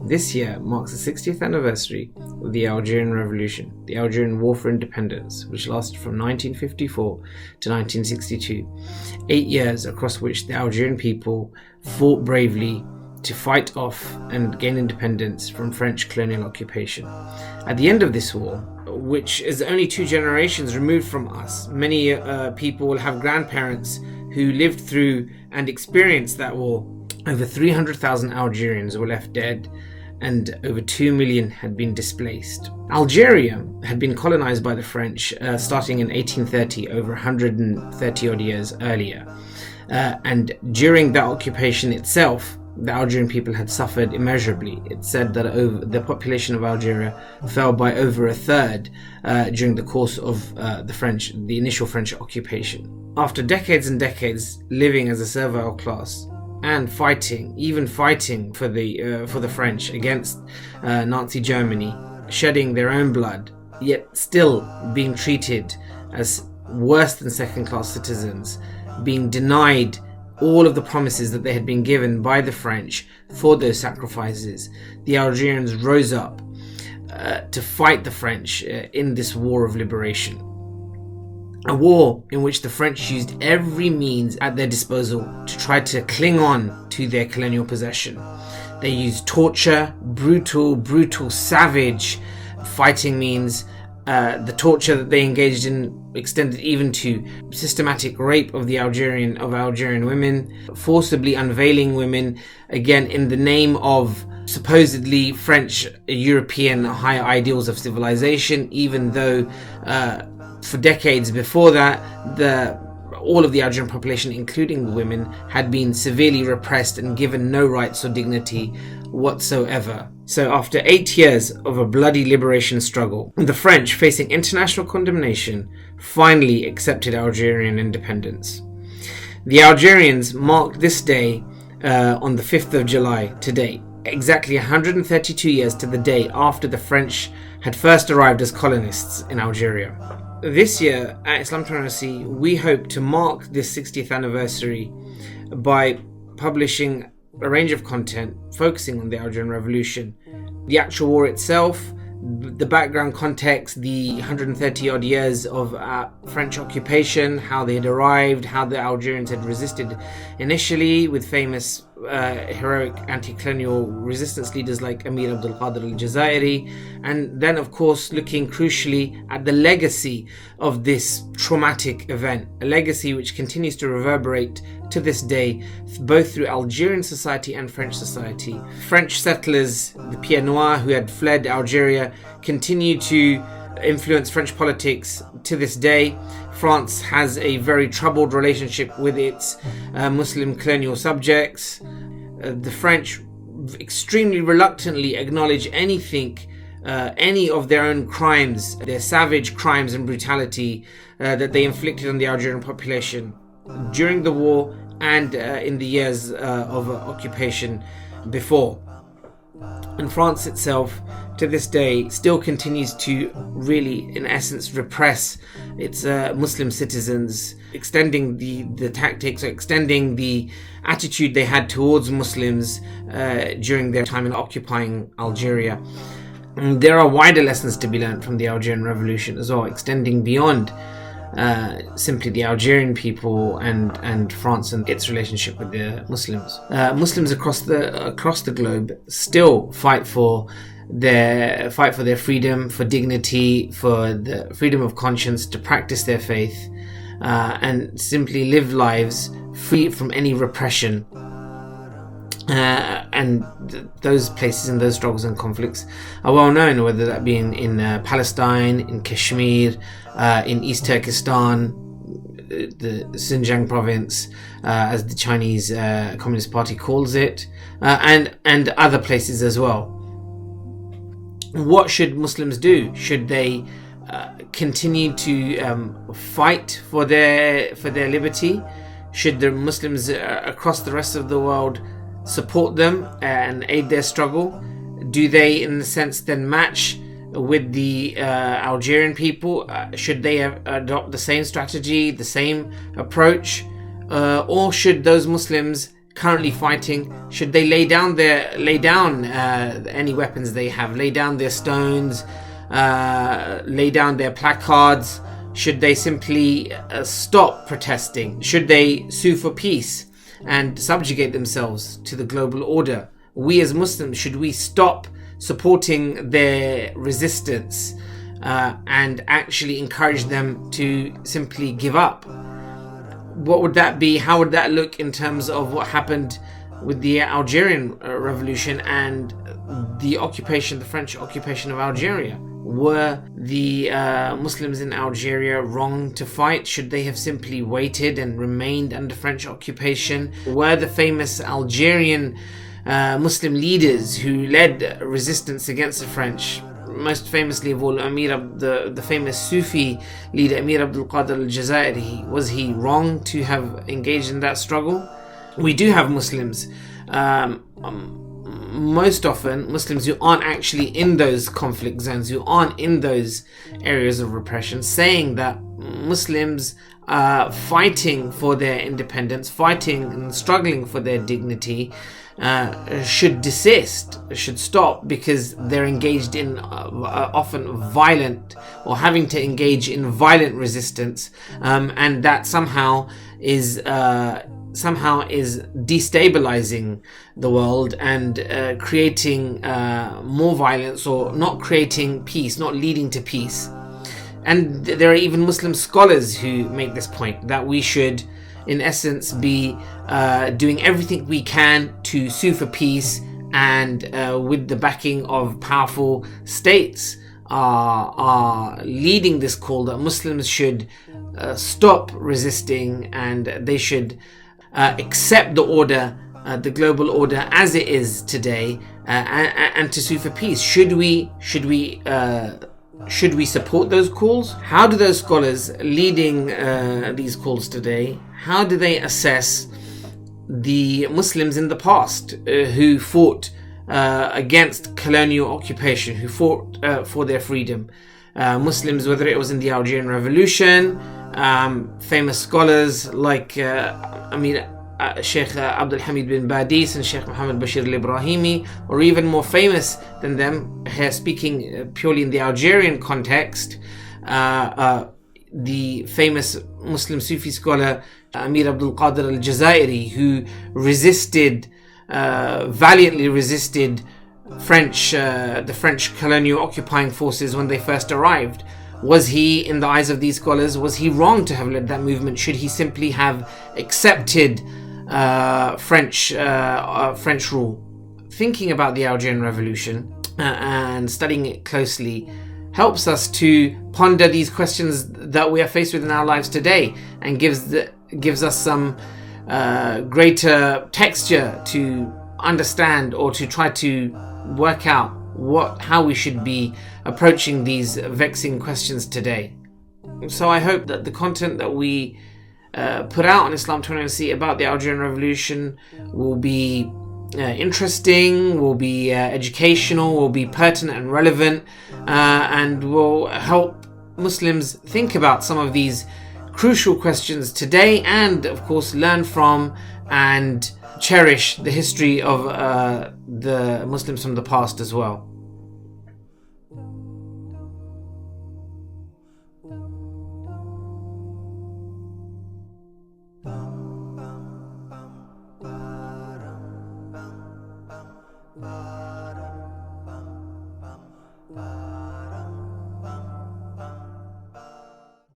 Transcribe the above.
This year marks the 60th anniversary of the Algerian Revolution, the Algerian War for Independence, which lasted from 1954 to 1962, 8 years across which the Algerian people fought bravely to fight off and gain independence from French colonial occupation. At the end of this war, which is only 2 generations removed from us, many people will have grandparents who lived through and experienced that war. Over 300,000 Algerians were left dead and over 2 million had been displaced. Algeria had been colonized by the French starting in 1830, over 130 odd years earlier. And during that occupation itself, the Algerian people had suffered immeasurably. It's said that the population of Algeria fell by over a third during the course of the initial French occupation. After decades and decades living as a servile class, and even fighting for the French against Nazi Germany, shedding their own blood, yet still being treated as worse than second-class citizens, being denied all of the promises that they had been given by the French for those sacrifices, the Algerians rose up to fight the French in this war of liberation. A war in which the French used every means at their disposal to try to cling on to their colonial possession. They used torture, brutal, savage fighting means. The torture that they engaged in extended even to systematic rape of Algerian women, forcibly unveiling women, again in the name of supposedly French European high ideals of civilization, even though for decades before that, all of the Algerian population, including the women, had been severely repressed and given no rights or dignity whatsoever. So after 8 years of a bloody liberation struggle, the French, facing international condemnation, finally accepted Algerian independence. The Algerians marked this day on the 5th of July today, exactly 132 years to the day after the French had first arrived as colonists in Algeria. This year at Islam 360, we hope to mark this 60th anniversary by publishing a range of content focusing on the Algerian Revolution, the actual war itself, the background context, the 130 odd years of French occupation, how they had arrived, how the Algerians had resisted initially with famous heroic anti-colonial resistance leaders like Amir Abdul Qadir al-Jazairi, and then of course looking crucially at the legacy of this traumatic event, a legacy which continues to reverberate to this day, both through Algerian society and French society. French settlers, the Pieds Noirs who had fled Algeria, continue to influence French politics to this day. France has a very troubled relationship with its Muslim colonial subjects. The French extremely reluctantly acknowledge any of their own crimes, their savage crimes and brutality that they inflicted on the Algerian population during the war and in the years of occupation before. And France itself, to this day, still continues to really, in essence, repress its Muslim citizens, extending the tactics, or extending the attitude they had towards Muslims during their time in occupying Algeria. And there are wider lessons to be learned from the Algerian Revolution as well, extending beyond simply the Algerian people and France and its relationship with the Muslims. Muslims across the globe still fight for their freedom, for dignity, for the freedom of conscience to practice their faith, and simply live lives free from any repression. And those places and those struggles and conflicts are well known, whether that be in Palestine, in Kashmir, in East Turkestan, the Xinjiang province, as the Chinese Communist Party calls it, and other places as well. What should Muslims do? Should they continue to fight for their liberty? Should the Muslims across the rest of the world support them and aid their struggle? Do they, in the sense, then match with the Algerian people? Should they adopt the same strategy, the same approach? Or should those Muslims currently fighting, should they lay down any weapons they have, lay down their stones, lay down their placards? Should they simply stop protesting? Should they sue for peace and subjugate themselves to the global order? We as Muslims, should we stop supporting their resistance and actually encourage them to simply give up? What would that be? How would that look in terms of what happened with the Algerian Revolution and the French occupation of Algeria? Were the Muslims in Algeria wrong to fight? Should they have simply waited and remained under French occupation? Were the famous Algerian Muslim leaders who led resistance against the French, most famously of all the famous Sufi leader Amir Abdul Qadir al-Jazairi, was he wrong to have engaged in that struggle? We do have Muslims, most often Muslims who aren't actually in those conflict zones, who aren't in those areas of repression, saying that Muslims fighting for their independence, fighting and struggling for their dignity, should desist, should stop, because they're engaged in often violent, or having to engage in violent resistance, and that somehow is destabilizing the world and creating more violence, or not creating peace, not leading to peace. And there are even Muslim scholars who make this point, that we should in essence be doing everything we can to sue for peace, and with the backing of powerful states are leading this call that Muslims should stop resisting, and they should accept the order, the global order as it is today, and to sue for peace. Should we support those calls? How do those scholars leading these calls today, how do they assess the Muslims in the past who fought against colonial occupation, who fought for their freedom? Muslims, whether it was in the Algerian Revolution, famous scholars like Sheikh Abdul Hamid bin Badis and Sheikh Muhammad Bashir al-Ibrahimi, or even more famous than them, here speaking purely in the Algerian context, the famous Muslim Sufi scholar Amir Abdul Qadir al-Jazairi, who valiantly resisted the French colonial occupying forces when they first arrived. Was he, in the eyes of these scholars, was he wrong to have led that movement? Should he simply have accepted French rule? Thinking about the Algerian Revolution and studying it closely helps us to ponder these questions that we are faced with in our lives today, and gives us some greater texture to understand, or to try to work out how we should be approaching these vexing questions today. So I hope that the content that we put out on Islam 21C about the Algerian Revolution will be interesting, will be educational, will be pertinent and relevant, and will help Muslims think about some of these crucial questions today, and of course learn from and cherish the history of the Muslims from the past as well.